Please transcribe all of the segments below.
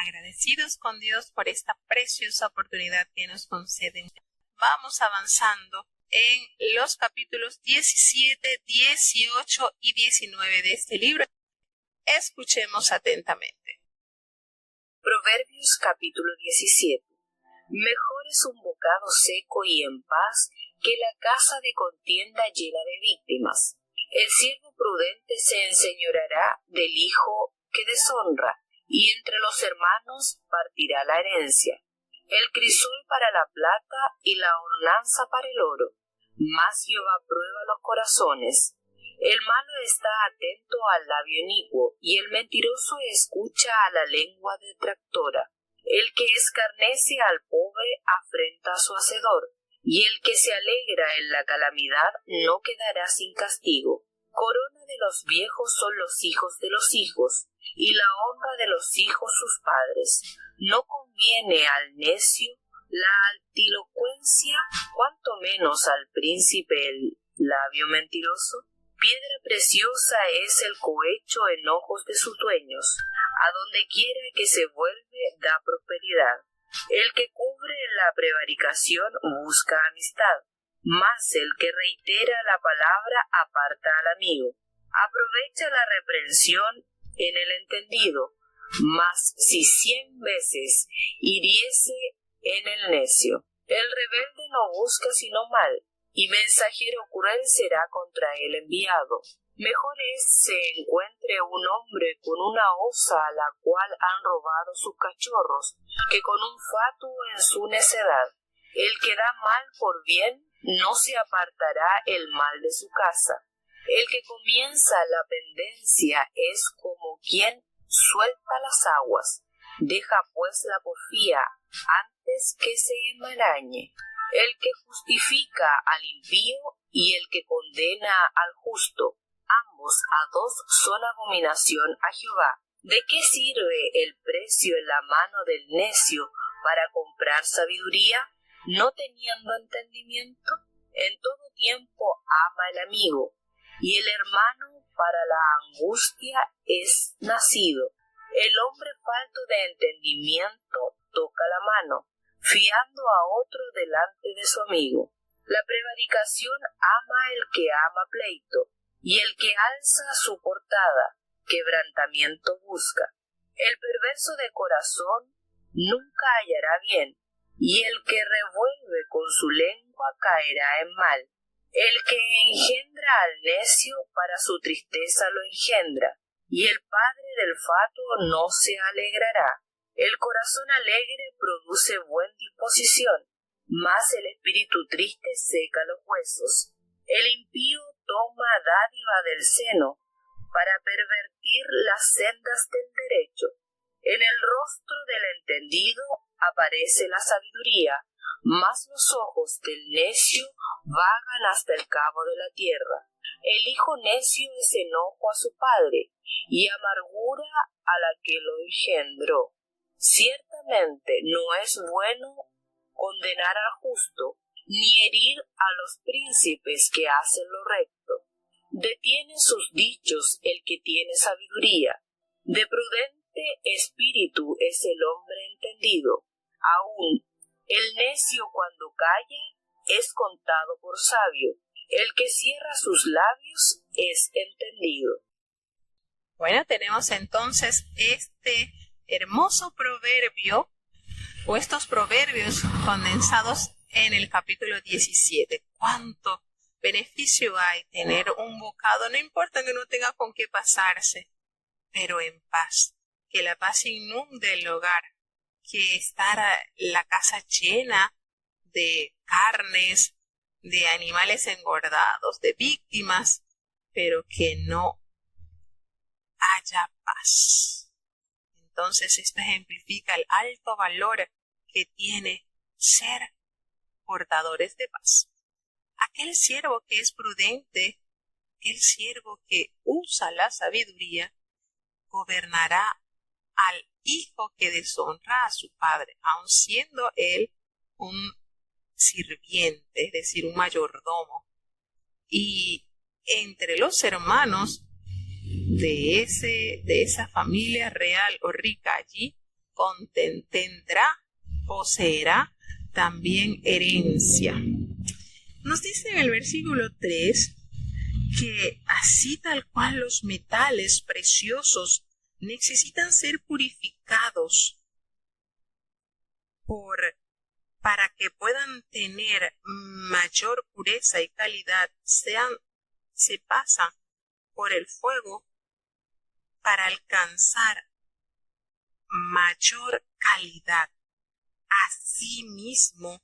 agradecidos con Dios por esta preciosa oportunidad que nos conceden. Vamos avanzando en los capítulos 17, 18 y 19 de este libro. Escuchemos atentamente. Proverbios capítulo 17. Mejor es un bocado seco y en paz que la casa de contienda llena de víctimas. El siervo prudente se enseñoreará del hijo que deshonra, y entre los hermanos partirá la herencia. El crisol para la plata y la ornanza para el oro. Mas Jehová prueba los corazones. El malo está atento al labio inicuo, y el mentiroso escucha a la lengua detractora. El que escarnece al pobre afrenta a su hacedor, y el que se alegra en la calamidad no quedará sin castigo. Corona de los viejos son los hijos de los hijos, y la honra de los hijos sus padres. No conviene al necio la altilocuencia, cuanto menos al príncipe el labio mentiroso. Piedra preciosa es el cohecho en ojos de sus dueños. A donde quiera que se vuelve da prosperidad. El que cubre la prevaricación busca amistad, mas el que reitera la palabra aparta al amigo. Aprovecha la reprensión en el entendido, mas si 100 veces hiriese en el necio. El rebelde no busca sino mal, y mensajero cruel será contra él enviado. Mejor es se encuentre un hombre con una osa a la cual han robado sus cachorros, que con un fatuo en su necedad. El que da mal por bien, no se apartará el mal de su casa. El que comienza la pendencia es como quien suelta las aguas. Deja pues la porfía antes que se enmarañe. El que justifica al impío y el que condena al justo, ambos a dos son abominación a Jehová. ¿De qué sirve el precio en la mano del necio para comprar sabiduría, no teniendo entendimiento? En todo tiempo ama el amigo, y el hermano para la angustia es nacido. El hombre falto de entendimiento toca la mano, fiando a otro delante de su amigo. La prevaricación ama el que ama pleito, y el que alza su portada, quebrantamiento busca. El perverso de corazón nunca hallará bien, y el que revuelve con su lengua caerá en mal. El que engendra al necio para su tristeza lo engendra, y el padre del fatuo no se alegrará. El corazón alegre produce buena disposición, mas el espíritu triste seca los huesos. El impío toma dádiva del seno para pervertir las sendas del derecho. En el rostro del entendido aparece la sabiduría, mas los ojos del necio vagan hasta el cabo de la tierra. El hijo necio es enojo a su padre, y amargura a la que lo engendró. Ciertamente no es bueno condenar al justo, ni herir a los príncipes que hacen lo recto. Detiene sus dichos el que tiene sabiduría. De prudente espíritu es el hombre entendido. Aún el necio cuando calla es contado por sabio. El que cierra sus labios es entendido. Bueno, tenemos entonces este hermoso proverbio, o estos proverbios condensados en el capítulo 17. ¿Cuánto beneficio hay tener un bocado? No importa que no tenga con qué pasarse, pero en paz. Que la paz inunde el hogar, que estar la casa llena de carnes, de animales engordados, de víctimas, pero que no haya paz. Entonces esto ejemplifica el alto valor que tiene ser portadores de paz. Aquel siervo que es prudente, aquel siervo que usa la sabiduría, gobernará al hijo que deshonra a su padre, aun siendo él un sirviente, es decir, un mayordomo. Y entre los hermanos de esa familia real o rica allí, tendrá, poseerá también herencia. Nos dice en el versículo 3 que así tal cual los metales preciosos necesitan ser purificados para que puedan tener mayor pureza y calidad, se pasan por el fuego para alcanzar mayor calidad. Asimismo,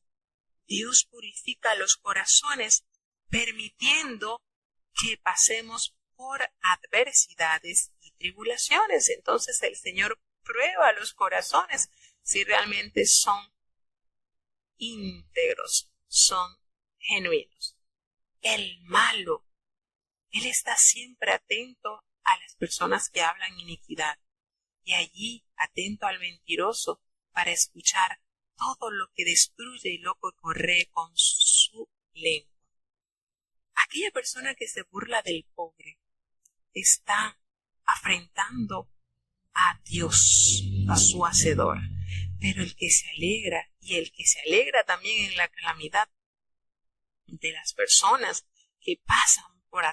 Dios purifica los corazones, permitiendo que pasemos por adversidades y tribulaciones. Entonces el Señor prueba los corazones si realmente son íntegros, son genuinos. El malo, él está siempre atento a las personas que hablan iniquidad y allí atento al mentiroso para escuchar todo lo que destruye y lo que corre con su lengua. Aquella persona que se burla del pobre está afrentando a Dios, a su Hacedor. Pero el que se alegra, y el que se alegra también en la calamidad de las personas que pasan por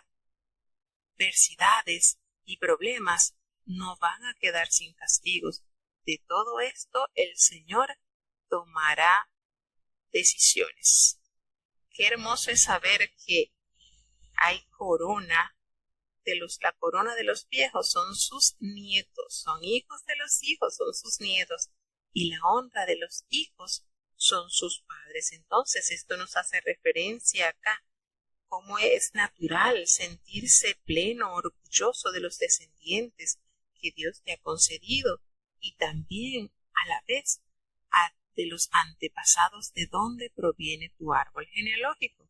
adversidades y problemas, no van a quedar sin castigos. De todo esto el Señor tomará decisiones. Qué hermoso es saber que hay la corona de los viejos son sus nietos, son hijos de los hijos, son sus nietos, y la honra de los hijos son sus padres. Entonces esto nos hace referencia acá, cómo es natural sentirse pleno, orgulloso de los descendientes que Dios te ha concedido, y también a la vez de los antepasados de donde proviene tu árbol genealógico.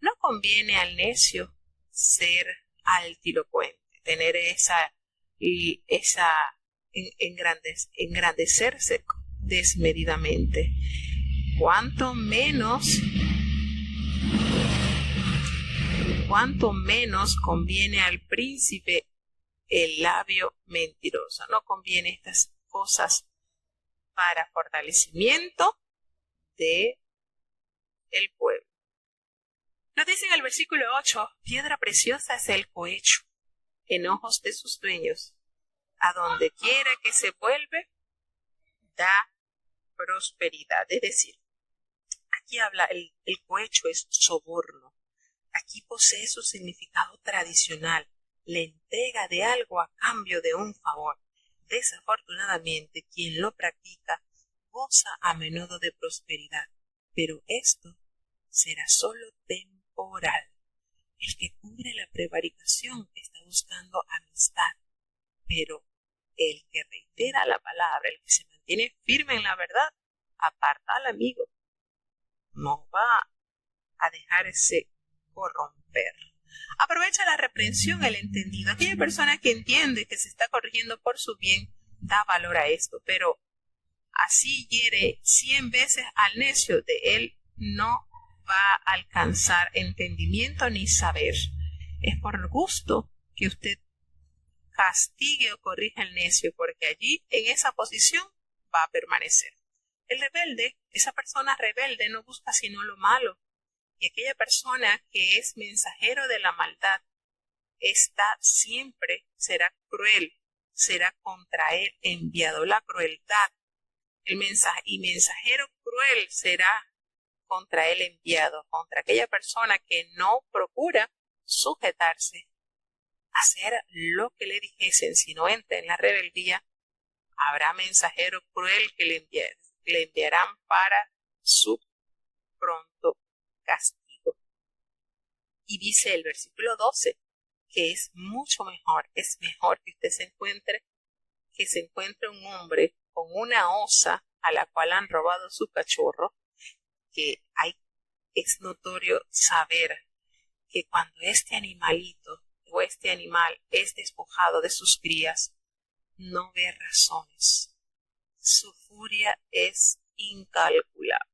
No conviene al necio ser altilocuente, tener engrandecerse desmedidamente. Cuanto menos conviene al príncipe el labio mentiroso. No conviene estas cosas para fortalecimiento de el pueblo. Nos dice en el versículo 8, piedra preciosa es el cohecho en ojos de sus dueños. A donde quiera que se vuelve, da prosperidad. Es decir, aquí habla, el cohecho es soborno. Aquí posee su significado tradicional, la entrega de algo a cambio de un favor. Desafortunadamente, quien lo practica goza a menudo de prosperidad, pero esto será solo temporal. El que cubre la prevaricación está buscando amistad, pero el que reitera la palabra, el que se mantiene firme en la verdad, aparta al amigo. No va a dejarse corromper. Aprovecha la reprensión el entendido. Aquella persona que entiende que se está corrigiendo por su bien, da valor a esto, pero así hiere 100 veces al necio, de él no va a alcanzar entendimiento ni saber. Es por gusto que usted castigue o corrija al necio, porque allí en esa posición va a permanecer. El rebelde, esa persona rebelde, no busca sino lo malo, y aquella persona que es mensajero de la maldad será cruel, será contra él enviado. La crueldad, mensajero cruel será contra él enviado, contra aquella persona que no procura sujetarse, hacer lo que le dijesen, si no entra en la rebeldía, habrá mensajero cruel que le enviarán para su pronto castigo. Y dice el versículo 12, que es mucho mejor, es mejor que se encuentre un hombre con una osa a la cual han robado su cachorro, es notorio saber que cuando este animalito o este animal es despojado de sus crías, no ve razones. Su furia es incalculable.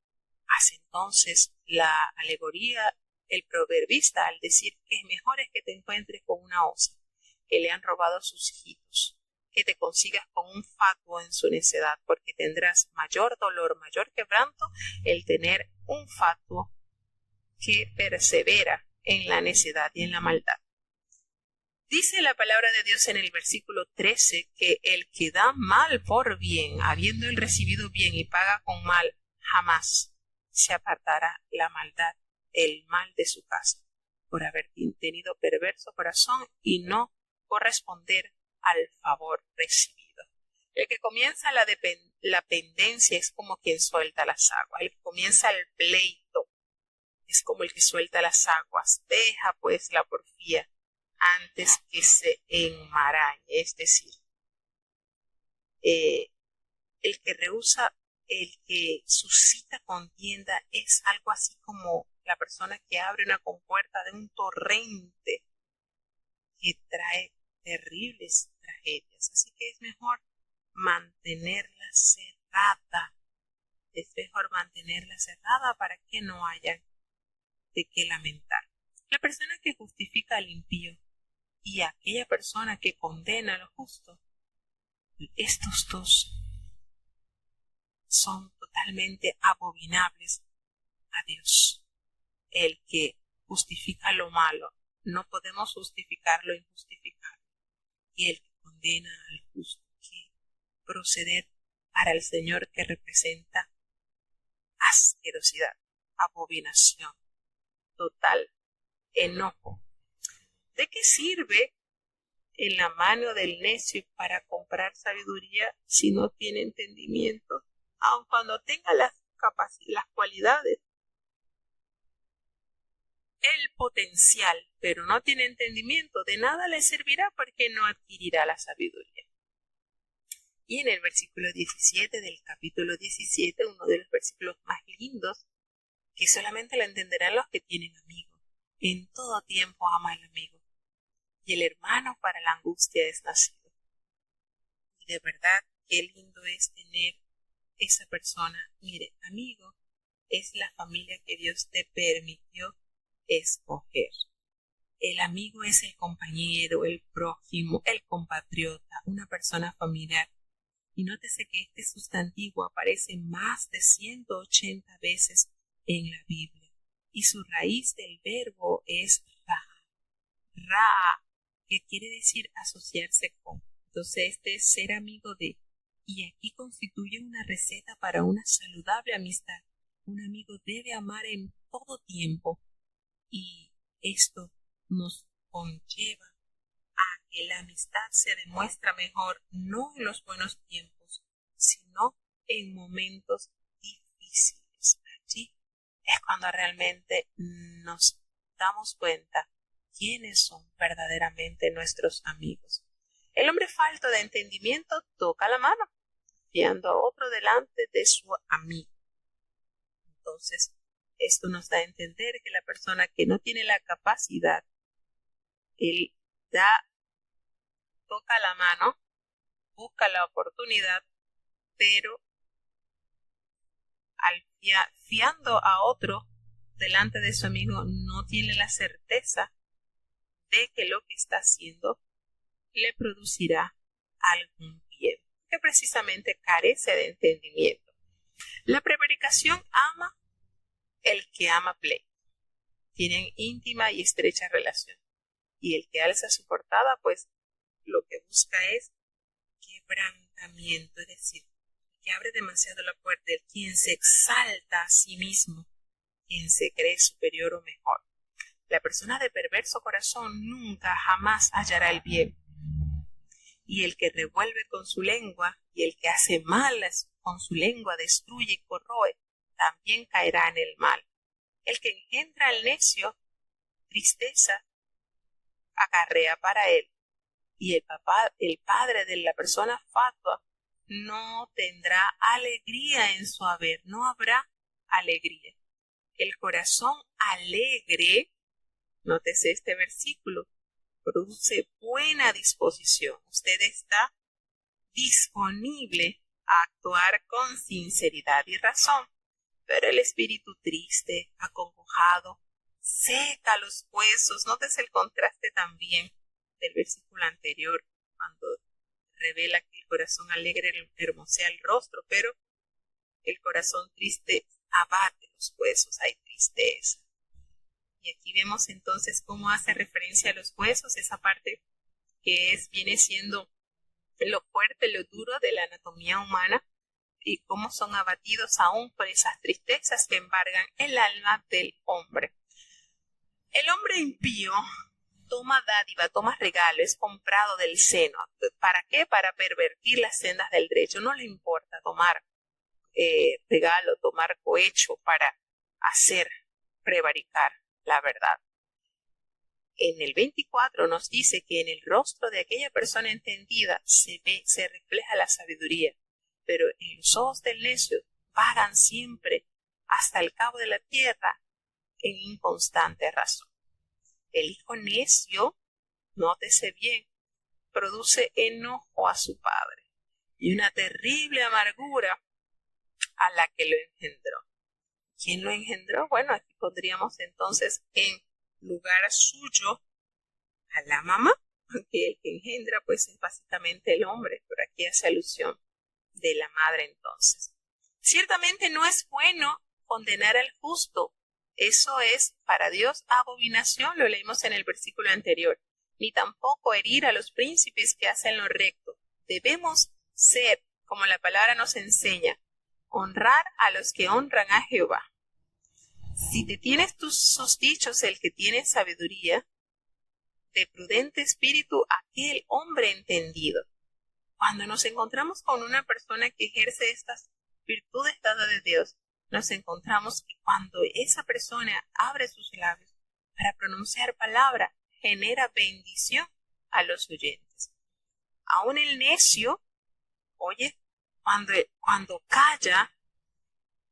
Hace entonces la alegoría, el proverbista, al decir que es mejor es que te encuentres con una osa, que le han robado sus hijitos, que te consigas con un fatuo en su necedad, porque tendrás mayor dolor, mayor quebranto el tener un fatuo que persevera en la necedad y en la maldad. Dice la palabra de Dios en el versículo 13 que el que da mal por bien, habiendo él recibido bien y paga con mal, jamás se apartará la maldad, el mal de su casa, por haber tenido perverso corazón y no corresponder al favor recibido. El que comienza la pendencia es como quien suelta las aguas. El que comienza el pleito es como el que suelta las aguas. Deja pues la porfía antes que se enmarañe. Es decir, el que rehúsa, el que suscita contienda es algo así como la persona que abre una compuerta de un torrente que trae terribles tragedias. Así que es mejor mantenerla cerrada. Es mejor mantenerla cerrada para que no haya de qué lamentar. La persona que justifica al impío y aquella persona que condena a lo justo, estos dos son totalmente abominables a Dios. El que justifica lo malo, no podemos justificar lo injustificable. Y el que condena al justo, que proceder para el Señor que representa asquerosidad, abominación, total enojo. ¿De qué sirve en la mano del necio para comprar sabiduría si no tiene entendimiento? Aun cuando tenga las cualidades, el potencial, pero no tiene entendimiento, de nada le servirá porque no adquirirá la sabiduría. Y en el versículo 17 del capítulo 17, uno de los versículos más lindos, que solamente lo entenderán los que tienen amigos. En todo tiempo ama al amigo, y el hermano para la angustia es nacido. Y de verdad, qué lindo es tener esa persona. Mire, amigo es la familia que Dios te permitió escoger. El amigo es el compañero, el prójimo, el compatriota, una persona familiar. Y nótese que este sustantivo aparece más de 180 veces en la Biblia. Y su raíz del verbo es ra, que quiere decir asociarse con. Entonces este es ser amigo de. Y aquí constituye una receta para una saludable amistad. Un amigo debe amar en todo tiempo. Y esto nos conlleva a que la amistad se demuestra mejor no en los buenos tiempos, sino en momentos difíciles. Allí es cuando realmente nos damos cuenta quiénes son verdaderamente nuestros amigos. El hombre falto de entendimiento toca la mano, fiando a otro delante de su amigo. Entonces, esto nos da a entender que la persona que no tiene la capacidad, él toca la mano, busca la oportunidad, pero fiando a otro delante de su amigo no tiene la certeza de que lo que está haciendo le producirá algún bien, que precisamente carece de entendimiento. La prevaricación ama el que ama pleito. Tienen íntima y estrecha relación. Y el que alza su portada, pues lo que busca es quebrantamiento, es decir, que abre demasiado la puerta, el quien se exalta a sí mismo, quien se cree superior o mejor. La persona de perverso corazón nunca jamás hallará el bien. Y el que revuelve con su lengua y el que hace mal con su lengua destruye y corroe, también caerá en el mal. El que engendra al necio, tristeza acarrea para él. Y el padre de la persona fatua no tendrá alegría en su haber, no habrá alegría. El corazón alegre, nótese este versículo, produce buena disposición. Usted está disponible a actuar con sinceridad y razón, pero el espíritu triste, acongojado, seca los huesos. Nótese el contraste también del versículo anterior, cuando revela que el corazón alegre hermosea el rostro, pero el corazón triste abate los huesos, hay tristeza. Y aquí vemos entonces cómo hace referencia a los huesos, esa parte que viene siendo lo fuerte, lo duro de la anatomía humana, y cómo son abatidos aún por esas tristezas que embargan el alma del hombre. El hombre impío toma dádiva, toma regalo, es comprado del seno. ¿Para qué? Para pervertir las sendas del derecho. No le importa tomar regalo, tomar cohecho para hacer prevaricar la verdad. En el 24 nos dice que en el rostro de aquella persona entendida se refleja la sabiduría, pero en los ojos del necio vagan siempre hasta el cabo de la tierra en inconstante razón. El hijo necio, nótese bien, produce enojo a su padre y una terrible amargura a la que lo engendró. ¿Quién lo engendró? Bueno, aquí pondríamos entonces en lugar suyo a la mamá, aunque el que engendra pues es básicamente el hombre, pero aquí hace alusión de la madre entonces. Ciertamente no es bueno condenar al justo, eso es para Dios abominación, lo leímos en el versículo anterior, ni tampoco herir a los príncipes que hacen lo recto. Debemos ser, como la palabra nos enseña, honrar a los que honran a Jehová. Si te tienes sus dichos el que tiene sabiduría, de prudente espíritu aquel hombre entendido. Cuando nos encontramos con una persona que ejerce estas virtudes dadas de Dios, nos encontramos que cuando esa persona abre sus labios para pronunciar palabra, genera bendición a los oyentes. Aún el necio, oye, cuando calla,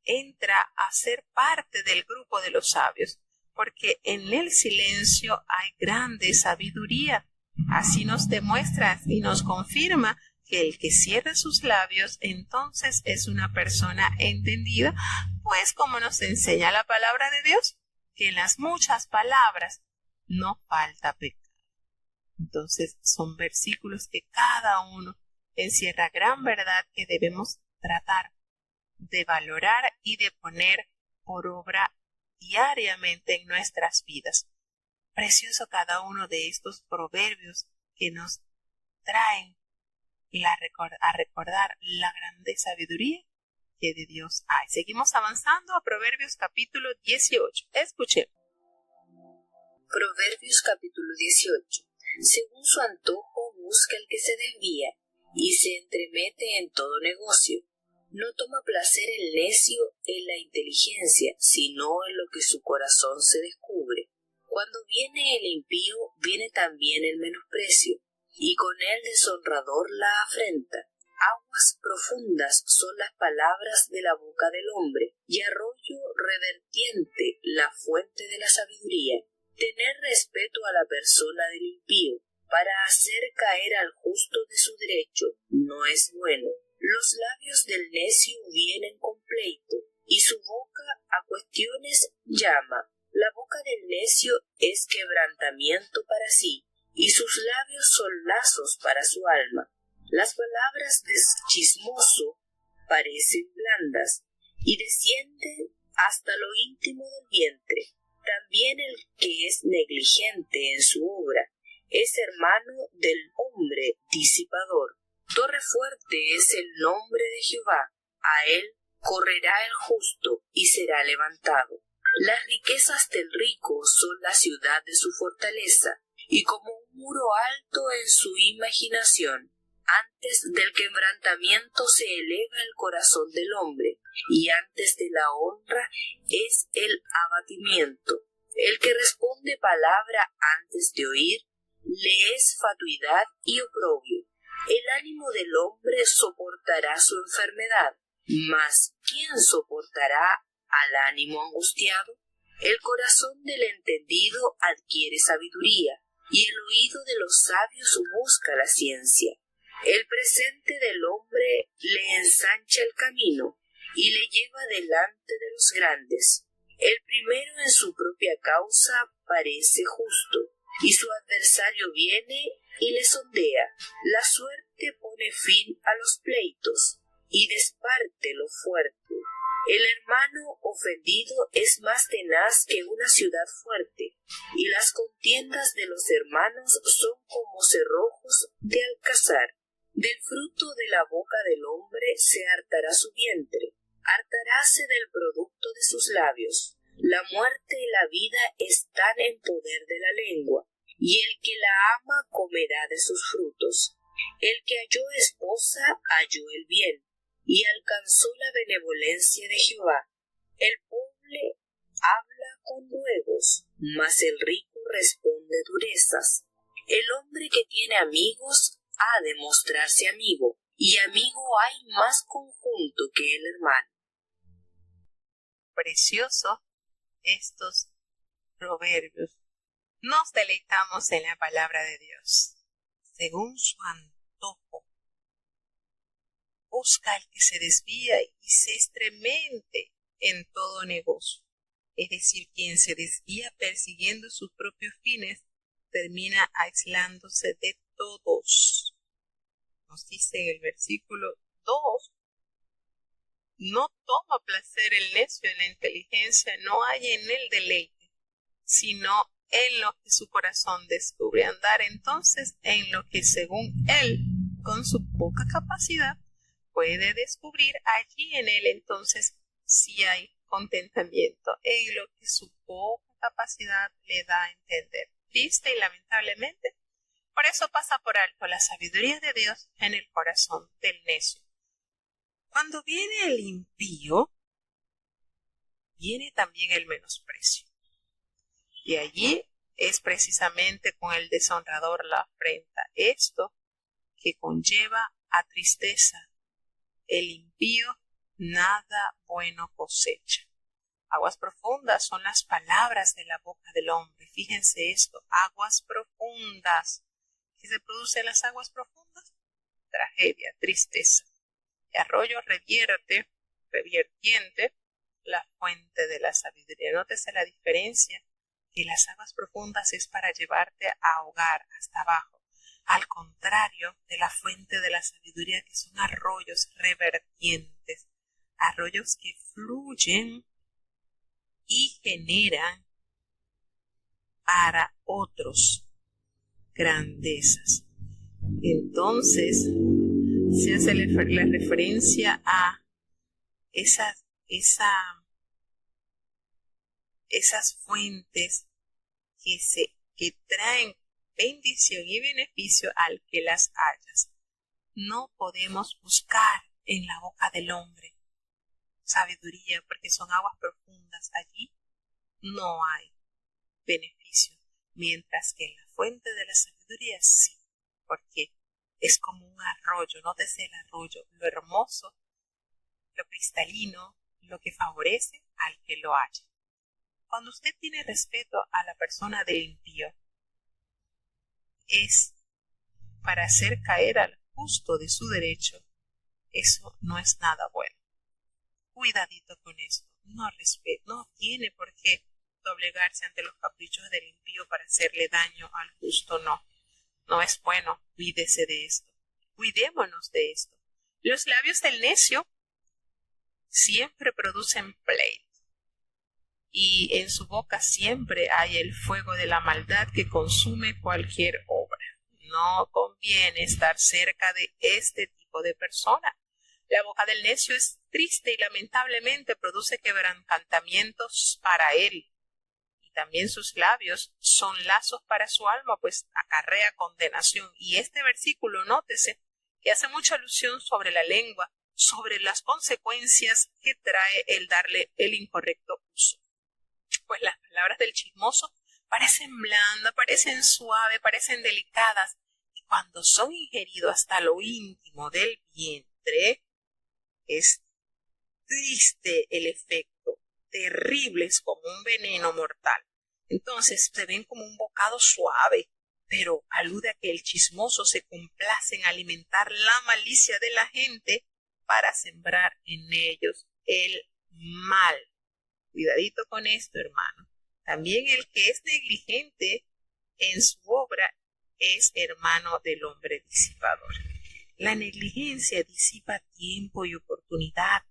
entra a ser parte del grupo de los sabios, porque en el silencio hay grande sabiduría. Así nos demuestra y nos confirma que el que cierra sus labios entonces es una persona entendida, pues como nos enseña la palabra de Dios, que en las muchas palabras no falta pecado. Entonces son versículos que cada uno encierra gran verdad que debemos tratar de valorar y de poner por obra diariamente en nuestras vidas. Precioso cada uno de estos proverbios que nos traen a recordar la grande sabiduría que de Dios hay. Seguimos avanzando a Proverbios capítulo 18. Escuchen. Proverbios capítulo 18. Según su antojo busca el que se desvía y se entremete en todo negocio. No toma placer el necio en la inteligencia, sino en lo que su corazón se descubre. Cuando viene el impío, viene también el menosprecio, y con el deshonrador la afrenta. Aguas profundas son las palabras de la boca del hombre, y arroyo revertiente la fuente de la sabiduría. Tener respeto a la persona del impío, para hacer caer al justo de su derecho, no es bueno. Los labios del necio vienen con pleito, y su boca a cuestiones llama. La boca del necio es quebrantamiento para sí, y sus labios son lazos para su alma. Las palabras del chismoso parecen blandas, y descienden hasta lo íntimo del vientre. También el que es negligente en su obra es hermano del hombre disipador. Torre fuerte es el nombre de Jehová, a él correrá el justo y será levantado. Las riquezas del rico son la ciudad de su fortaleza, y como un muro alto en su imaginación. Antes del quebrantamiento se eleva el corazón del hombre, y antes de la honra es el abatimiento. El que responde palabra antes de oír, le es fatuidad y oprobio. El ánimo del hombre soportará su enfermedad, mas ¿quién soportará al ánimo angustiado? El corazón del entendido adquiere sabiduría, y el oído de los sabios busca la ciencia. El presente del hombre le ensancha el camino, y le lleva delante de los grandes. El primero en su propia causa parece justo, y su adversario viene y le sondea. La suerte pone fin a los pleitos y desparte lo fuerte. El hermano ofendido es más tenaz que una ciudad fuerte, y las contiendas de los hermanos son como cerrojos de alcázar. Del fruto de la boca del hombre se hartará su vientre, hartaráse del producto de sus labios. La muerte y la vida están en poder de la lengua, y el que la ama comerá de sus frutos. El que halló esposa halló el bien, y alcanzó la benevolencia de Jehová. El pobre habla con ruegos, mas el rico responde durezas. El hombre que tiene amigos ha de mostrarse amigo, y amigo hay más conjunto que el hermano. Precioso estos proverbios. Nos deleitamos en la palabra de Dios. Según su antojo, busca el que se desvía y se estremece en todo negocio. Es decir, quien se desvía persiguiendo sus propios fines, termina aislándose de todos. Nos dice en el versículo 2, no toma placer el necio en la inteligencia, no hay en él deleite, sino en lo que su corazón descubre. Andar entonces en lo que según él, con su poca capacidad, puede descubrir, allí en él entonces sí hay contentamiento, en lo que su poca capacidad le da a entender. Triste y lamentablemente, por eso pasa por alto la sabiduría de Dios en el corazón del necio. Cuando viene el impío, viene también el menosprecio. Y allí es precisamente con el deshonrador la afrenta. Esto que conlleva a tristeza. El impío nada bueno cosecha. Aguas profundas son las palabras de la boca del hombre. Fíjense esto, aguas profundas. ¿Qué se produce en las aguas profundas? Tragedia, tristeza. Y arroyo revirtiente, la fuente de la sabiduría. Nótese la diferencia, que las aguas profundas es para llevarte a ahogar hasta abajo, al contrario de la fuente de la sabiduría, que son arroyos revertientes, arroyos que fluyen y generan para otros grandezas. Entonces se hace la referencia a esas fuentes que traen bendición y beneficio al que las hayas. No podemos buscar en la boca del hombre sabiduría, porque son aguas profundas. Allí no hay beneficio, mientras que en la fuente de la sabiduría sí, porque es como un arroyo. Nótese el arroyo, lo hermoso, lo cristalino, lo que favorece al que lo haya. Cuando usted tiene respeto a la persona del impío, es para hacer caer al justo de su derecho. Eso no es nada bueno. Cuidadito con esto. No tiene por qué doblegarse ante los caprichos del impío para hacerle daño al justo. No es bueno. Cuídese de esto. Cuidémonos de esto. Los labios del necio siempre producen pleito, y en su boca siempre hay el fuego de la maldad que consume cualquier obra. No conviene estar cerca de este tipo de persona. La boca del necio es triste y lamentablemente produce quebrantamientos para él. Y también sus labios son lazos para su alma, pues acarrea condenación. Y este versículo, nótese, que hace mucha alusión sobre la lengua, sobre las consecuencias que trae el darle el incorrecto uso. Pues las palabras del chismoso parecen blandas, parecen suaves, parecen delicadas, y cuando son ingeridos hasta lo íntimo del vientre, es triste el efecto, terrible, es como un veneno mortal. Entonces se ven como un bocado suave, pero alude a que el chismoso se complace en alimentar la malicia de la gente para sembrar en ellos el mal. Cuidadito con esto, hermano. También el que es negligente en su obra es hermano del hombre disipador. La negligencia disipa tiempo y oportunidad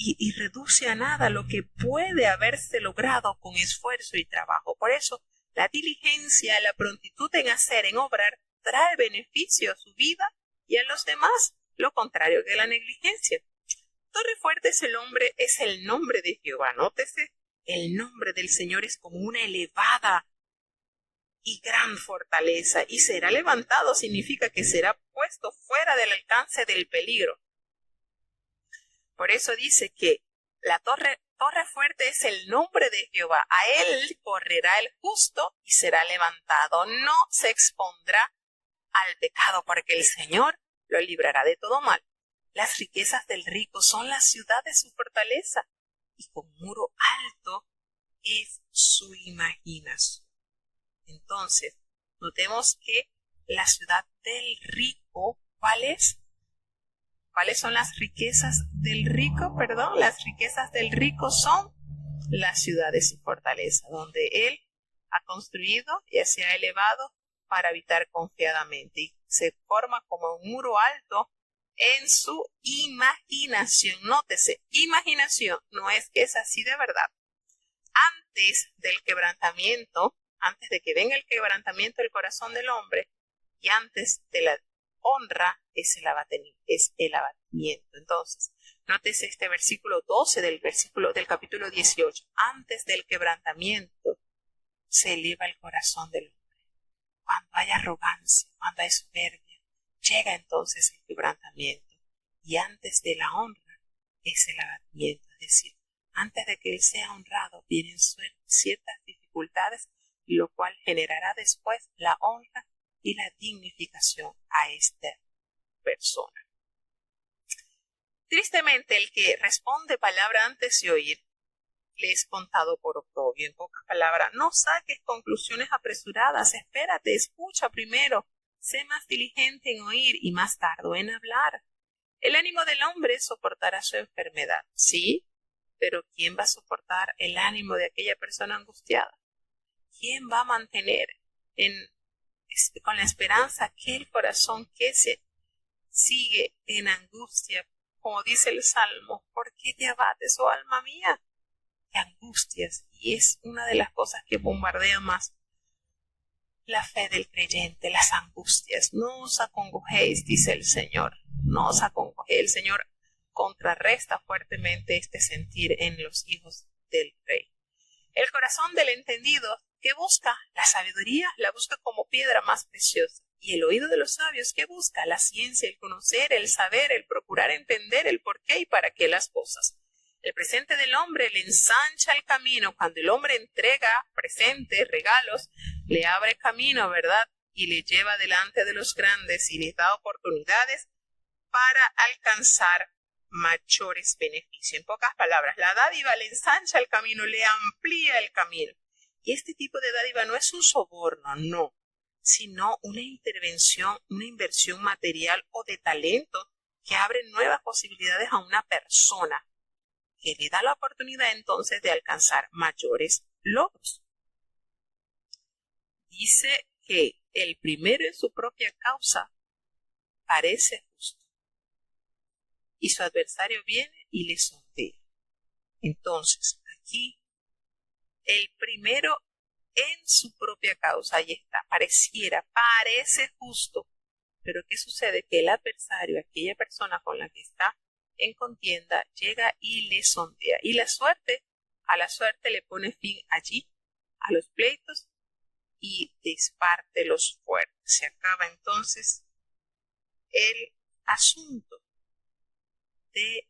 y reduce a nada lo que puede haberse logrado con esfuerzo y trabajo. Por eso, la diligencia, la prontitud en hacer, en obrar, trae beneficio a su vida y a los demás, lo contrario que la negligencia. Torre fuerte es el nombre de Jehová. Nótese, el nombre del Señor es como una elevada y gran fortaleza, y será levantado significa que será puesto fuera del alcance del peligro. Por eso dice que la torre fuerte es el nombre de Jehová. A él correrá el justo y será levantado. No se expondrá al pecado, porque el Señor lo librará de todo mal. Las riquezas del rico son la ciudad de su fortaleza, y con muro alto es su imaginación. Entonces, notemos que la ciudad del rico, ¿cuál es? ¿Cuáles son las riquezas del rico? Las riquezas del rico son la ciudad de su fortaleza, donde él ha construido y se ha elevado para habitar confiadamente, y se forma como un muro alto en su imaginación. Nótese, imaginación, no es que es así de verdad. Antes del quebrantamiento, antes de que venga el quebrantamiento del corazón del hombre, y antes de la honra es el abatimiento. Entonces, nótese este versículo 12 del capítulo 18. Antes del quebrantamiento se eleva el corazón del hombre. Cuando hay arrogancia, cuando hay soberbia, llega entonces el quebrantamiento. Y antes de la honra es el abatimiento. Es decir, antes de que él sea honrado, vienen ciertas dificultades, lo cual generará después la honra y la dignificación a esta persona. Tristemente, el que responde palabra antes de oír le es contado por oprobio. En pocas palabras, no saques conclusiones apresuradas, espérate, escucha primero, sé más diligente en oír y más tardo en hablar. El ánimo del hombre soportará su enfermedad, sí, pero ¿quién va a soportar el ánimo de aquella persona angustiada? ¿Quién va a mantener con la esperanza aquel corazón que se sigue en angustia? Como dice el Salmo, ¿por qué te abates, oh alma mía? Te angustias, y es una de las cosas que bombardea más la fe del creyente, las angustias. No os acongojéis, dice el Señor, no os acongojéis. El Señor contrarresta fuertemente este sentir en los hijos del Rey. El corazón del entendido, ¿qué busca? La sabiduría la busca como piedra más preciosa. Y el oído de los sabios, ¿qué busca? La ciencia, el conocer, el saber, el procurar entender el por qué y para qué las cosas. El presente del hombre le ensancha el camino. Cuando el hombre entrega presentes, regalos, le abre camino, ¿verdad? Y le lleva delante de los grandes y les da oportunidades para alcanzar mayores beneficios. En pocas palabras, la dádiva le ensancha el camino, le amplía el camino. Y este tipo de dádiva no es un soborno, no, sino una intervención, una inversión material o de talento que abre nuevas posibilidades a una persona, que le da la oportunidad entonces de alcanzar mayores logros. Dice que el primero en su propia causa parece justo, y su adversario viene y le sondea. Entonces, aquí, el primero en su propia causa, ahí está, parece justo. Pero ¿qué sucede? Que el adversario, aquella persona con la que está en contienda, llega y le sondea. Y a la suerte le pone fin allí, a los pleitos, y desparte los fuertes. Se acaba entonces el asunto de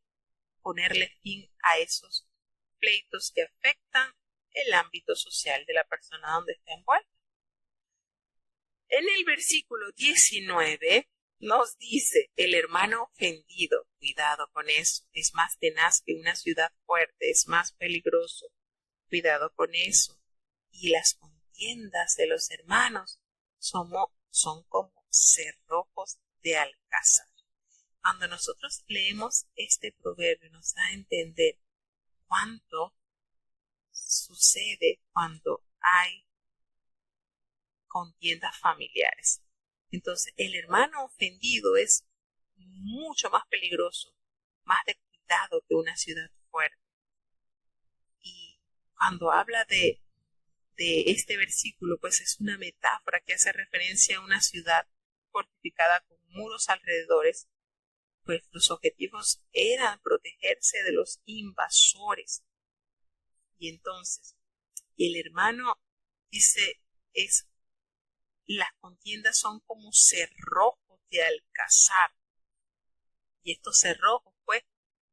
ponerle fin a esos pleitos que afectan el ámbito social de la persona donde está envuelta. En el versículo 19 nos dice: el hermano ofendido, cuidado con eso, es más tenaz que una ciudad fuerte, es más peligroso, cuidado con eso. Y las contiendas de los hermanos son como cerrojos de alcázar. Cuando nosotros leemos este proverbio, nos da a entender cuánto sucede cuando hay contiendas familiares. Entonces, el hermano ofendido es mucho más peligroso, más de cuidado que una ciudad fuerte. Y cuando habla de este versículo, pues es una metáfora que hace referencia a una ciudad fortificada con muros alrededores, pues los objetivos eran protegerse de los invasores. Y entonces, el hermano dice, las contiendas son como cerrojos de alcázar. Y estos cerrojos, pues,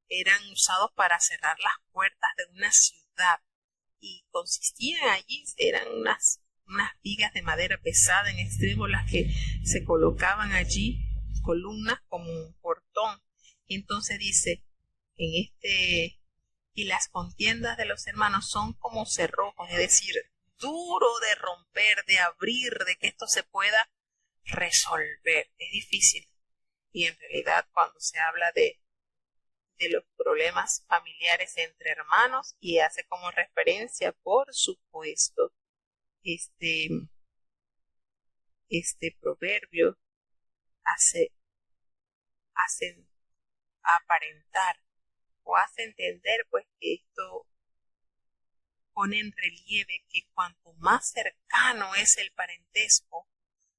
eran usados para cerrar las puertas de una ciudad. Y consistían allí, eran unas vigas de madera pesada en extremo las que se colocaban allí, columnas como un portón. Y entonces dice, y las contiendas de los hermanos son como cerrojos, es decir, duro de romper, de abrir, de que esto se pueda resolver. Es difícil. Y en realidad cuando se habla de los problemas familiares entre hermanos, y hace como referencia, por supuesto, este proverbio hace aparentar o hace entender, pues, que esto pone en relieve que cuanto más cercano es el parentesco,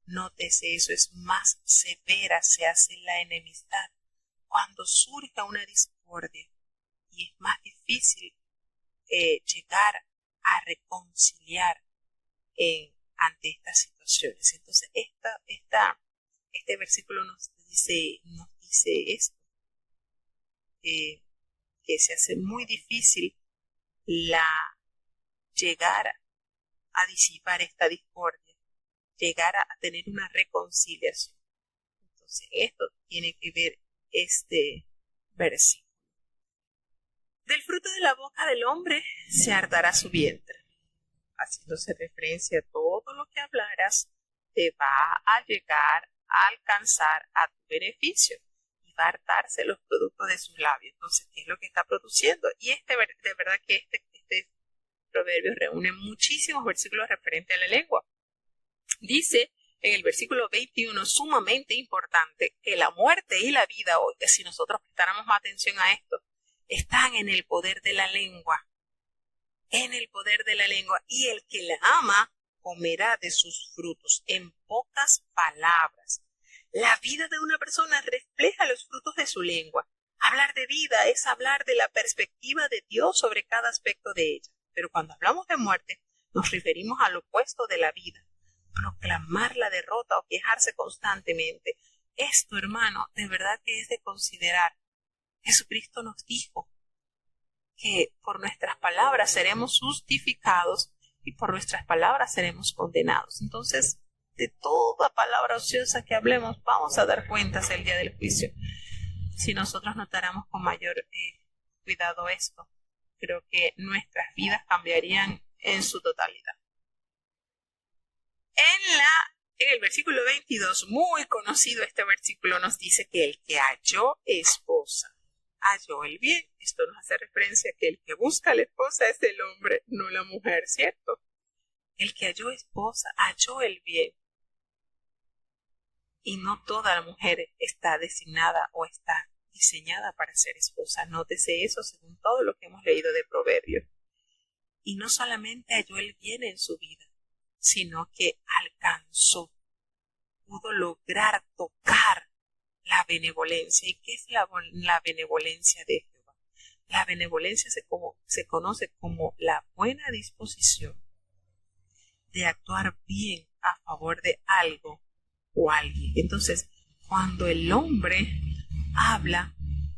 nótese eso, es más severa se hace la enemistad cuando surja una discordia, y es más difícil llegar a reconciliar ante estas situaciones. Entonces, este versículo nos dice esto, que se hace muy difícil llegar a disipar esta discordia, llegar a tener una reconciliación. Entonces, esto tiene que ver este versículo. Del fruto de la boca del hombre se hartará su vientre. Haciéndose referencia a todo lo que hablarás, te va a llegar a alcanzar a tu beneficio y va a hartarse los productos de sus labios. Entonces, ¿qué es lo que está produciendo? Y de verdad que este proverbio reúne muchísimos versículos referentes a la lengua. Dice en el versículo 21, sumamente importante, que la muerte y la vida, hoy, que si nosotros prestáramos más atención a esto, están en el poder de la lengua. En el poder de la lengua. Y el que la ama comerá de sus frutos. En pocas palabras, la vida de una persona refleja los frutos de su lengua. Hablar de vida es hablar de la perspectiva de Dios sobre cada aspecto de ella. Pero cuando hablamos de muerte, nos referimos al opuesto de la vida. Proclamar la derrota o quejarse constantemente. Esto, hermano, de verdad que es de considerar. Jesucristo nos dijo que por nuestras palabras seremos justificados y por nuestras palabras seremos condenados. Entonces, de toda palabra ociosa que hablemos, vamos a dar cuentas el día del juicio. Si nosotros notáramos con mayor cuidado esto, creo que nuestras vidas cambiarían en su totalidad. En el versículo 22, muy conocido este versículo, nos dice que el que halló esposa, halló el bien. Esto nos hace referencia a que el que busca a la esposa es el hombre, no la mujer, ¿cierto? El que halló esposa, halló el bien. Y no toda la mujer está designada o está diseñada para ser esposa. Nótese eso según todo lo que hemos leído de Proverbios. Y no solamente halló el bien en su vida, sino que alcanzó, pudo lograr tocar la benevolencia. ¿Y qué es la benevolencia de Jehová? La benevolencia se conoce como la buena disposición de actuar bien a favor de algo o alguien. Entonces, cuando el hombre habla,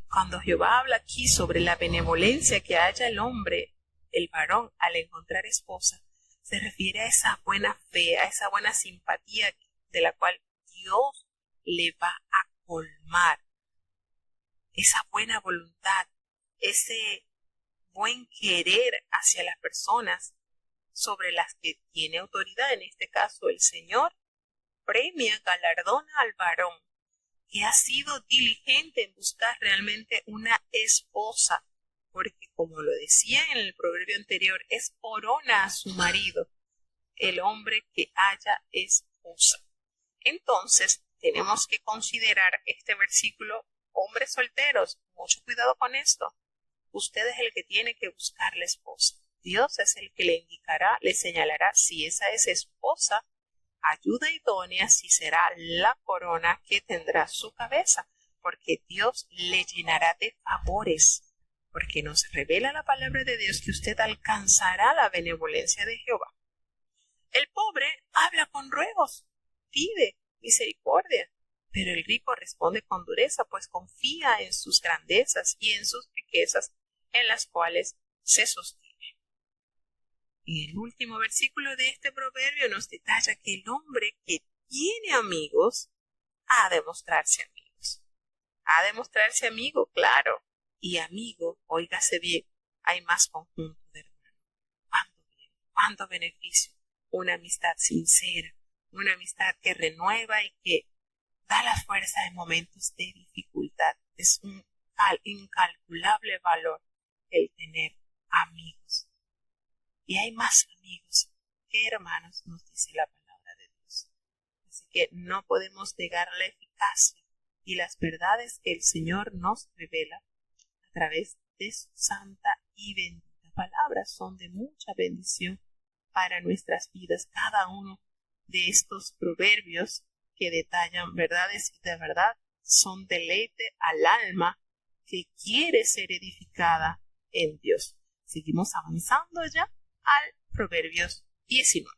cuando Jehová habla aquí sobre la benevolencia que haya el hombre, el varón, al encontrar esposa, se refiere a esa buena fe, a esa buena simpatía de la cual Dios le va a colmar. Esa buena voluntad, ese buen querer hacia las personas sobre las que tiene autoridad, en este caso el Señor, premia, galardona al varón que ha sido diligente en buscar realmente una esposa, porque como lo decía en el proverbio anterior, es corona a su marido. el hombre que haya esposa. Entonces, tenemos que considerar este versículo, hombres solteros, mucho cuidado con esto. Usted es el que tiene que buscar la esposa. Dios es el que le indicará, le señalará si esa es esposa, ayuda idónea, si será la corona que tendrá su cabeza, porque Dios le llenará de favores, porque nos revela la palabra de Dios que usted alcanzará la benevolencia de Jehová. El pobre habla con ruegos, pide misericordia, pero el rico responde con dureza, pues confía en sus grandezas y en sus riquezas, en las cuales se sostiene. Y el último versículo de este proverbio nos detalla que el hombre que tiene amigos ha de mostrarse amigos. Ha de mostrarse amigo, claro. Y amigo, óigase bien, hay más conjunto de hermanos. ¿Cuánto bien? ¿Cuánto beneficio? Una amistad sincera, una amistad que renueva y que da la fuerza en momentos de dificultad. Es un incalculable valor el tener amigos. Y hay más amigos que hermanos, nos dice la palabra de Dios. Así que no podemos negar la eficacia y las verdades que el Señor nos revela a través de su santa y bendita palabra. Son de mucha bendición para nuestras vidas. Cada uno de estos proverbios que detallan verdades y de verdad son deleite al alma que quiere ser edificada en Dios. Seguimos avanzando ya al Proverbios 19.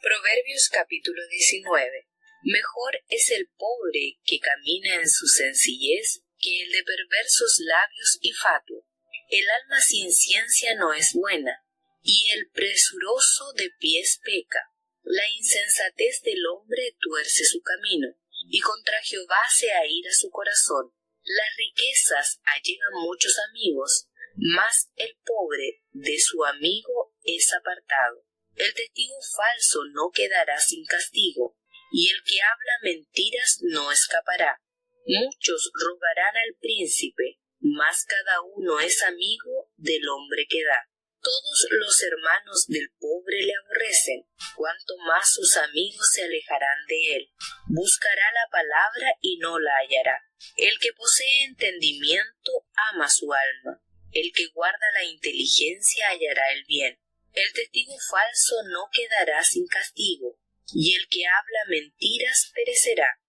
Proverbios capítulo 19. Mejor es el pobre que camina en su sencillez que el de perversos labios y fatuo. El alma sin ciencia no es buena, y el presuroso de pies peca. La insensatez del hombre tuerce su camino, y contra Jehová se aira su corazón. Las riquezas allegan muchos amigos, mas el pobre de su amigo es apartado. El testigo falso no quedará sin castigo, y el que habla mentiras no escapará. Muchos rogarán al príncipe, mas cada uno es amigo del hombre que da. Todos los hermanos del pobre le aborrecen, cuanto más sus amigos se alejarán de él. Buscará la palabra y no la hallará. El que posee entendimiento ama su alma. El que guarda la inteligencia hallará el bien. El testigo falso no quedará sin castigo, y el que habla mentiras perecerá.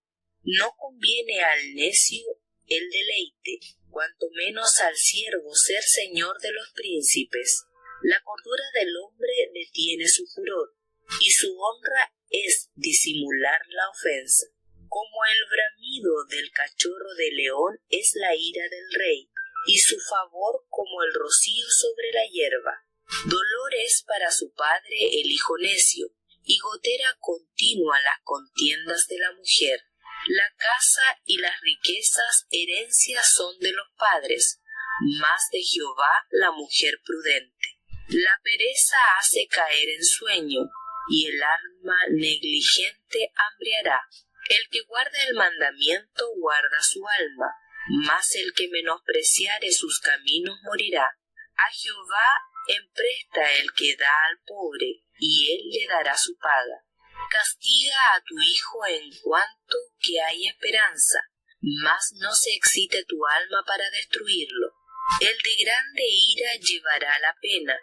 No conviene al necio el deleite, cuanto menos al siervo ser señor de los príncipes. La cordura del hombre detiene su furor, y su honra es disimular la ofensa. Como el bramido del cachorro de león es la ira del rey, y su favor como el rocío sobre la hierba. Dolor es para su padre el hijo necio, y gotera continua las contiendas de la mujer. La casa y las riquezas herencias son de los padres, mas de Jehová la mujer prudente. La pereza hace caer en sueño, y el alma negligente hambriará. El que guarda el mandamiento guarda su alma, mas el que menospreciare sus caminos morirá. A Jehová empresta el que da al pobre, y él le dará su paga. Castiga a tu hijo en cuanto que hay esperanza, mas no se excite tu alma para destruirlo. El de grande ira llevará la pena,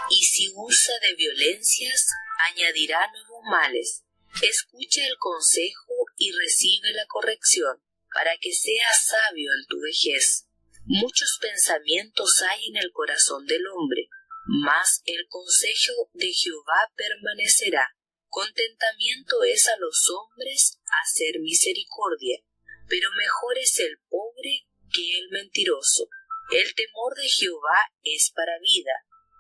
y si usa de violencias, añadirá nuevos males. Escucha el consejo y recibe la corrección, para que seas sabio en tu vejez. Muchos pensamientos hay en el corazón del hombre, mas el consejo de Jehová permanecerá. Contentamiento es a los hombres hacer misericordia, pero mejor es el pobre que el mentiroso. El temor de Jehová es para vida,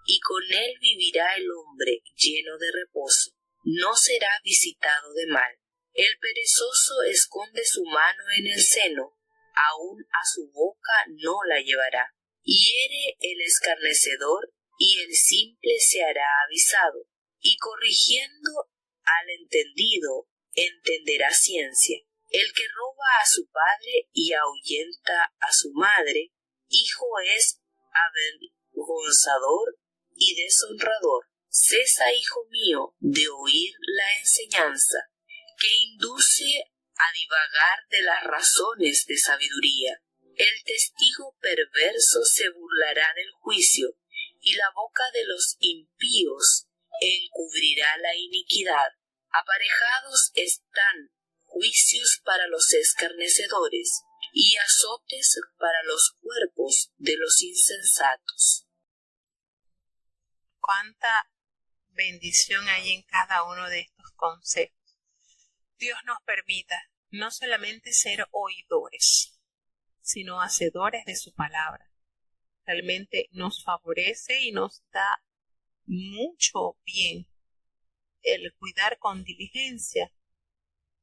y con él vivirá el hombre lleno de reposo. No será visitado de mal. El perezoso esconde su mano en el seno, aun a su boca no la llevará. Hiere el escarnecedor, y el simple se hará avisado, y corrigiendo al entendido entenderá ciencia. El que roba a su padre y ahuyenta a su madre, hijo es avergonzador y deshonrador. Cesa, hijo mío, de oír la enseñanza, que induce a divagar de las razones de sabiduría. El testigo perverso se burlará del juicio, y la boca de los impíos encubrirá la iniquidad. Aparejados están juicios para los escarnecedores, y azotes para los cuerpos de los insensatos. Cuánta bendición hay en cada uno de estos consejos. Dios nos permita no solamente ser oidores, sino hacedores de su palabra. Realmente nos favorece y nos da mucho bien el cuidar con diligencia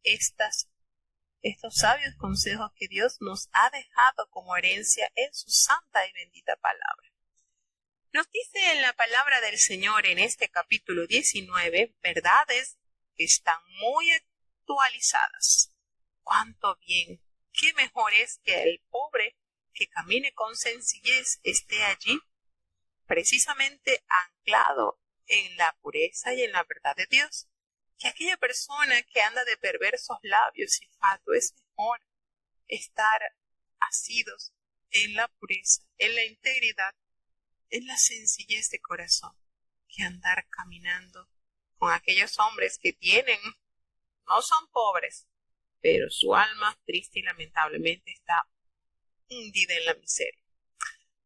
estos sabios consejos que Dios nos ha dejado como herencia en su santa y bendita palabra. Nos dice en la palabra del Señor en este capítulo 19 verdades que están muy actualizadas. ¡Cuánto bien! ¡Qué mejor es que el pobre que camine con sencillez esté allí, precisamente anclado en la pureza y en la verdad de Dios, que aquella persona que anda de perversos labios y fatuo? Es mejor estar asidos en la pureza, en la integridad, en la sencillez de corazón, que andar caminando con aquellos hombres que no son pobres, pero su alma triste y lamentablemente está hundida en la miseria.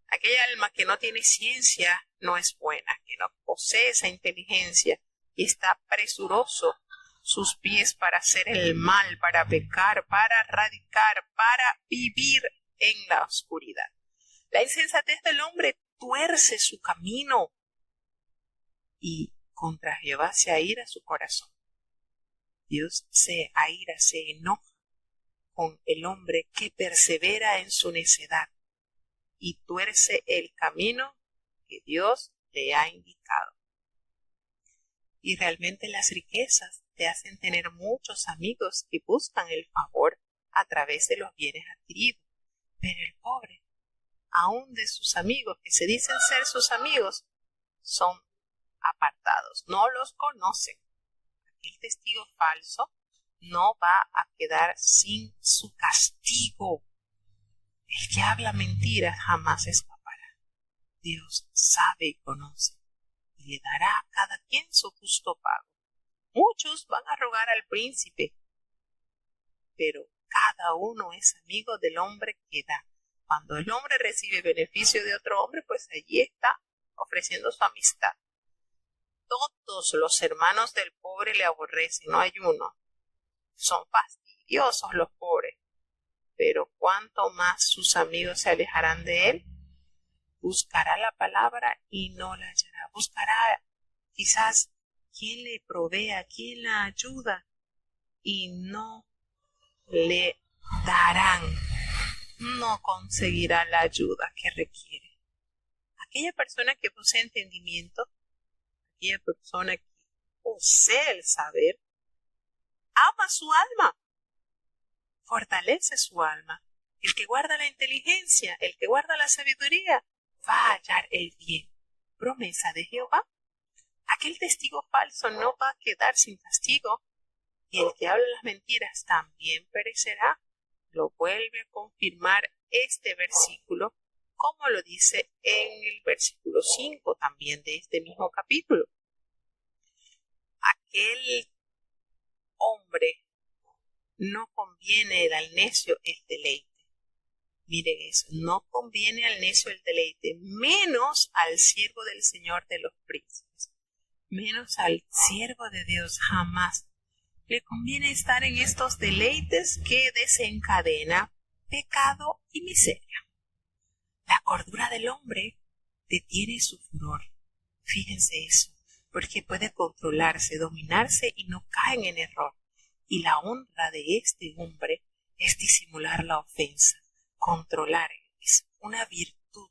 Aquella alma que no tiene ciencia no es buena, que no posee esa inteligencia y está presuroso sus pies para hacer el mal, para pecar, para radicar, para vivir en la oscuridad. La insensatez del hombre tuerce su camino y contra Jehová se aira su corazón. Dios se aira, se enoja con el hombre que persevera en su necedad y tuerce el camino que Dios le ha indicado. Y realmente las riquezas te hacen tener muchos amigos que buscan el favor a través de los bienes adquiridos, pero el pobre, aún de sus amigos que se dicen ser sus amigos, son apartados, no los conocen. El testigo falso no va a quedar sin su castigo. El que habla mentiras jamás escapará. Dios sabe y conoce y le dará a cada quien su justo pago. Muchos van a rogar al príncipe, pero cada uno es amigo del hombre que da. Cuando el hombre recibe beneficio de otro hombre, pues allí está ofreciendo su amistad. Todos los hermanos del pobre le aborrecen, no hay uno. Son fastidiosos los pobres, pero cuanto más sus amigos se alejarán de él, buscará la palabra y no la hallará. Buscará quizás quién le provea, quién la ayuda y no le darán. No conseguirá la ayuda que requiere. Aquella persona que posee entendimiento, aquella persona que posee el saber, ama su alma, fortalece su alma. El que guarda la inteligencia, el que guarda la sabiduría, va a hallar el bien. Promesa de Jehová. Aquel testigo falso no va a quedar sin castigo, y el que habla las mentiras también perecerá. Lo vuelve a confirmar este versículo, como lo dice en el versículo 5 también de este mismo capítulo. Aquel hombre no conviene al necio el deleite. Miren eso, no conviene al necio el deleite, menos al siervo del Señor de los príncipes, menos al siervo de Dios jamás le conviene estar en estos deleites que desencadena pecado y miseria. La cordura del hombre detiene su furor. Fíjense eso, porque puede controlarse, dominarse y no caen en error. Y la honra de este hombre es disimular la ofensa, controlar. Es una virtud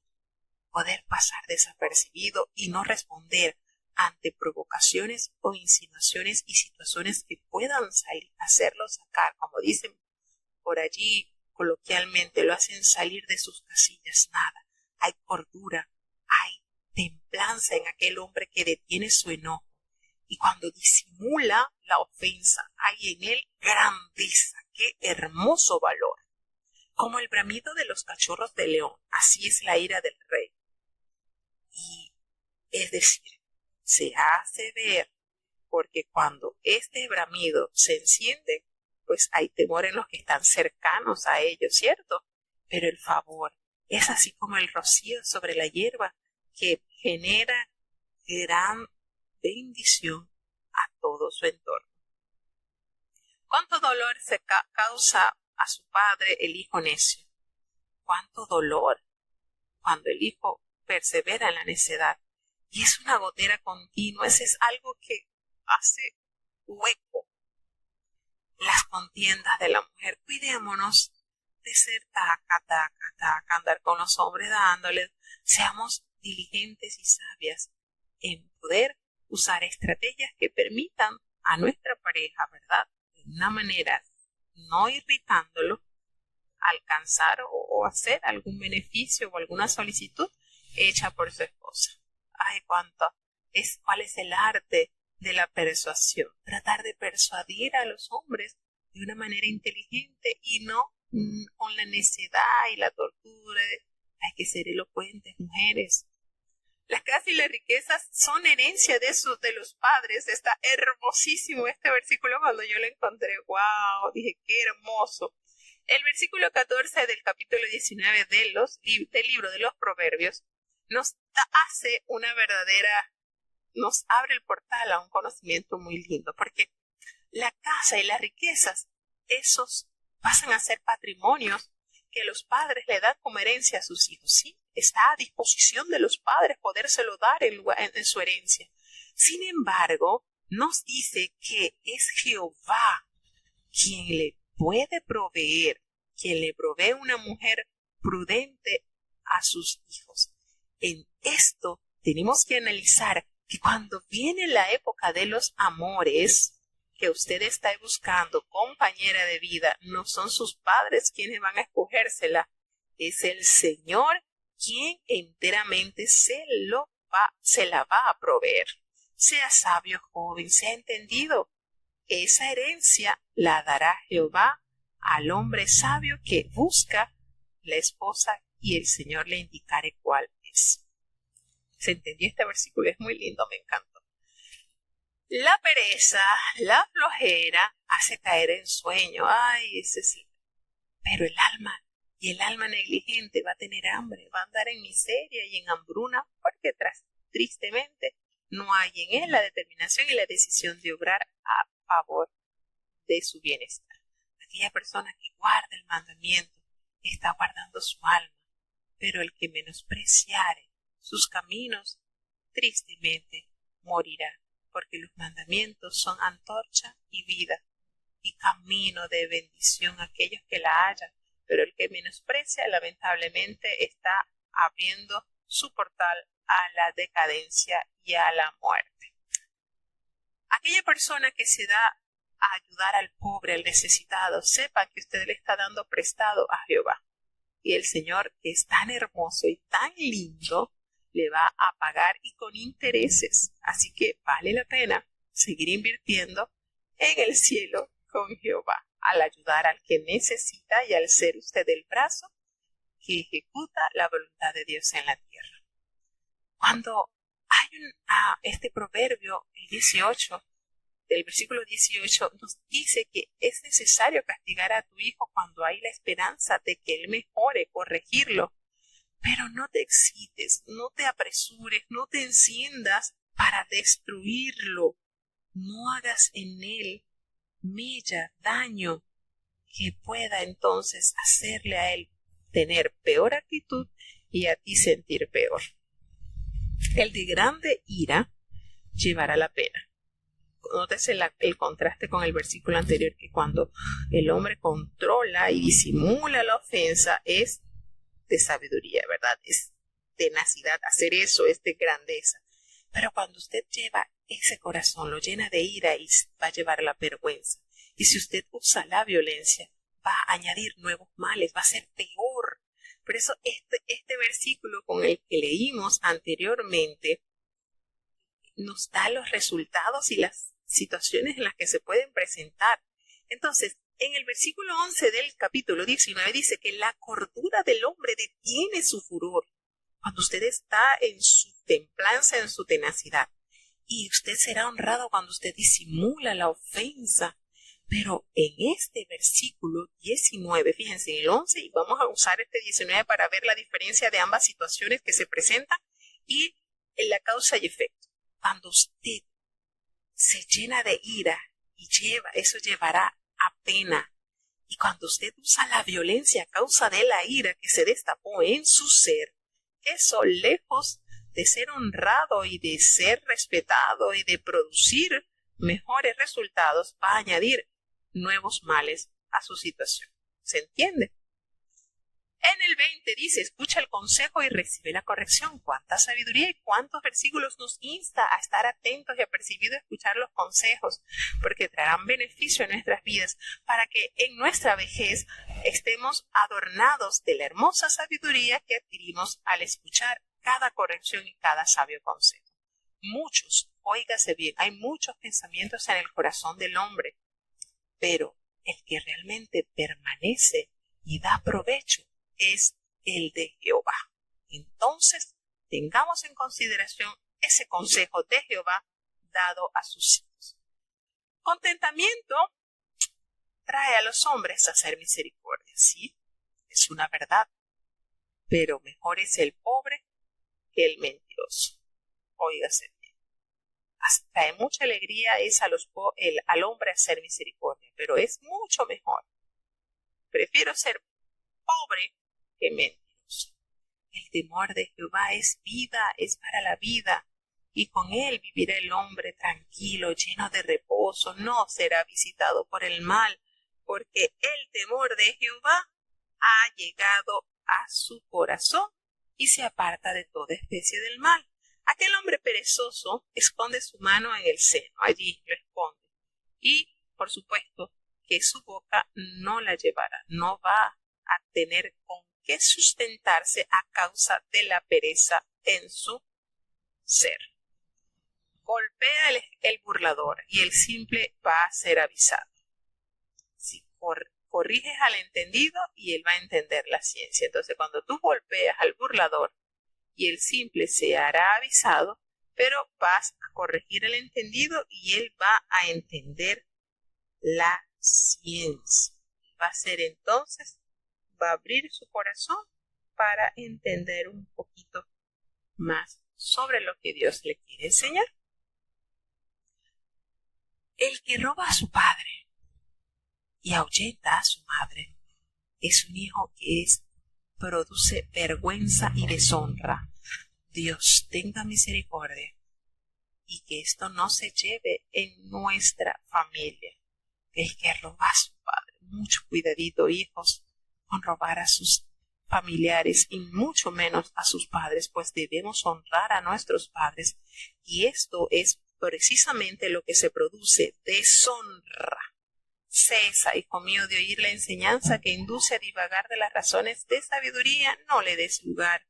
poder pasar desapercibido y no responder ante provocaciones o insinuaciones y situaciones que puedan hacerlo sacar, como dicen por allí coloquialmente, lo hacen salir de sus casillas. Nada, hay cordura, hay templanza en aquel hombre que detiene su enojo. Y cuando disimula la ofensa, hay en él grandeza. ¡Qué hermoso valor! Como el bramido de los cachorros de león, así es la ira del rey. Y es decir, se hace ver, porque cuando este bramido se enciende, pues hay temor en los que están cercanos a ellos, ¿cierto? Pero el favor es así como el rocío sobre la hierba, que genera gran bendición a todo su entorno. ¿Cuánto dolor se causa a su padre el hijo necio? ¿Cuánto dolor cuando el hijo persevera en la necedad? Y es una gotera continua, ese es algo que hace hueco las contiendas de la mujer. Cuidémonos de ser taca, andar con los hombres dándoles. Seamos diligentes y sabias en poder usar estrategias que permitan a nuestra pareja, ¿verdad?, de una manera no irritándolo, alcanzar o hacer algún beneficio o alguna solicitud hecha por su esposa. Ay, cuál es el arte de la persuasión. Tratar de persuadir a los hombres de una manera inteligente y no con la necedad y la tortura. Hay que ser elocuentes, mujeres. Las casas y las riquezas son herencia de los padres. Está hermosísimo este versículo cuando yo lo encontré. ¡Wow! Dije, qué hermoso. El versículo 14 del capítulo 19 del libro de los Proverbios nos hace nos abre el portal a un conocimiento muy lindo, porque la casa y las riquezas, esos pasan a ser patrimonios que los padres le dan como herencia a sus hijos. Sí, está a disposición de los padres podérselo dar en su herencia. Sin embargo, nos dice que es Jehová quien le puede proveer, quien le provee una mujer prudente a sus hijos. En esto tenemos que analizar que cuando viene la época de los amores, que usted está buscando compañera de vida, no son sus padres quienes van a escogérsela, es el Señor quien enteramente se la va a proveer. Sea sabio, joven, sea entendido. Esa herencia la dará Jehová al hombre sabio que busca la esposa y el Señor le indicará cuál es. ¿Se entendió este versículo? Es muy lindo, me encantó. La pereza, la flojera hace caer en sueño. Ay, ese sí. Pero el alma negligente va a tener hambre, va a andar en miseria y en hambruna, porque tristemente no hay en él la determinación y la decisión de obrar a favor de su bienestar. Aquella persona que guarda el mandamiento está guardando su alma, pero el que menospreciare sus caminos, tristemente morirá, porque los mandamientos son antorcha y vida, y camino de bendición a aquellos que la hallan, pero el que menosprecia lamentablemente está abriendo su portal a la decadencia y a la muerte. Aquella persona que se da a ayudar al pobre, al necesitado, sepa que usted le está dando prestado a Jehová. Y el Señor, que es tan hermoso y tan lindo, le va a pagar y con intereses. Así que vale la pena seguir invirtiendo en el cielo con Jehová, al ayudar al que necesita y al ser usted el brazo que ejecuta la voluntad de Dios en la tierra. Cuando hay este proverbio, el 18, del versículo 18, nos dice que es necesario castigar a tu hijo cuando hay la esperanza de que él mejore, corregirlo. Pero no te excites, no te apresures, no te enciendas para destruirlo. No hagas en él mella, daño, que pueda entonces hacerle a él tener peor actitud y a ti sentir peor. El de grande ira llevará la pena. Nótese el contraste con el versículo anterior, que cuando el hombre controla y disimula la ofensa es de sabiduría, ¿verdad? Es tenacidad. Hacer eso es de grandeza. Pero cuando usted lleva ese corazón, lo llena de ira y va a llevar la vergüenza. Y si usted usa la violencia, va a añadir nuevos males, va a ser peor. Por eso este versículo con el que leímos anteriormente nos da los resultados y las situaciones en las que se pueden presentar. Entonces, en el versículo 11 del capítulo 19 dice que la cordura del hombre detiene su furor. Cuando usted está en su templanza, en su tenacidad. Y usted será honrado cuando usted disimula la ofensa. Pero en este versículo 19, fíjense, en el 11, y vamos a usar este 19 para ver la diferencia de ambas situaciones que se presentan y en la causa y efecto. Cuando usted se llena de ira y eso llevará a pena. Y cuando usted usa la violencia a causa de la ira que se destapó en su ser, eso, lejos de ser honrado y de ser respetado y de producir mejores resultados, va a añadir nuevos males a su situación. ¿Se entiende? En el 20 dice, escucha el consejo y recibe la corrección. Cuánta sabiduría y cuántos versículos nos insta a estar atentos y a percibir y escuchar los consejos, porque traerán beneficio a nuestras vidas para que en nuestra vejez estemos adornados de la hermosa sabiduría que adquirimos al escuchar cada corrección y cada sabio consejo. Muchos, óigase bien, hay muchos pensamientos en el corazón del hombre, pero el que realmente permanece y da provecho es el de Jehová. Entonces, tengamos en consideración ese consejo de Jehová dado a sus hijos. Contentamiento trae a los hombres a hacer misericordia, sí, es una verdad, pero mejor es el pobre que el mentiroso. Óigase bien. Trae mucha alegría es al hombre hacer misericordia, pero es mucho mejor. Prefiero ser pobre que mentiroso. El temor de Jehová es vida, es para la vida, y con él vivirá el hombre tranquilo, lleno de reposo, no será visitado por el mal, porque el temor de Jehová ha llegado a su corazón y se aparta de toda especie del mal. Aquel hombre perezoso esconde su mano en el seno, allí lo esconde, y por supuesto que su boca no la llevará, no va a tener con qué sustentarse a causa de la pereza en su ser. Golpea el burlador y el simple va a ser avisado. Si corriges al entendido y él va a entender la ciencia. Entonces, cuando tú golpeas al burlador y el simple se hará avisado, pero vas a corregir al entendido y él va a entender la ciencia. Va a ser entonces, va a abrir su corazón para entender un poquito más sobre lo que Dios le quiere enseñar. El que roba a su padre y ahuyenta a su madre es un hijo que produce vergüenza y deshonra. Dios tenga misericordia y que esto no se lleve en nuestra familia. El que roba a su padre, mucho cuidadito, hijos, con robar a sus familiares y mucho menos a sus padres, pues debemos honrar a nuestros padres, y esto es precisamente lo que se produce: deshonra. Cesa, hijo mío, de oír la enseñanza que induce a divagar de las razones de sabiduría, no le des lugar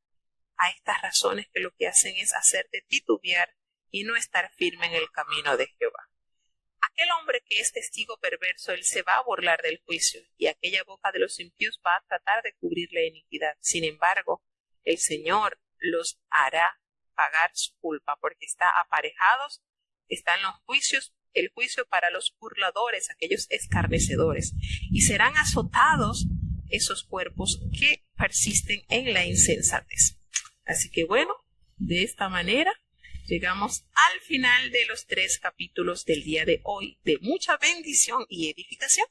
a estas razones que lo que hacen es hacerte titubear y no estar firme en el camino de Jehová. Aquel hombre que es testigo perverso, él se va a burlar del juicio, y aquella boca de los impíos va a tratar de cubrir la iniquidad. Sin embargo, el Señor los hará pagar su culpa, porque están los juicios, el juicio para los burladores, aquellos escarnecedores, y serán azotados esos cuerpos que persisten en la insensatez. Así que bueno, de esta manera llegamos al final de los 3 capítulos del día de hoy, de mucha bendición y edificación.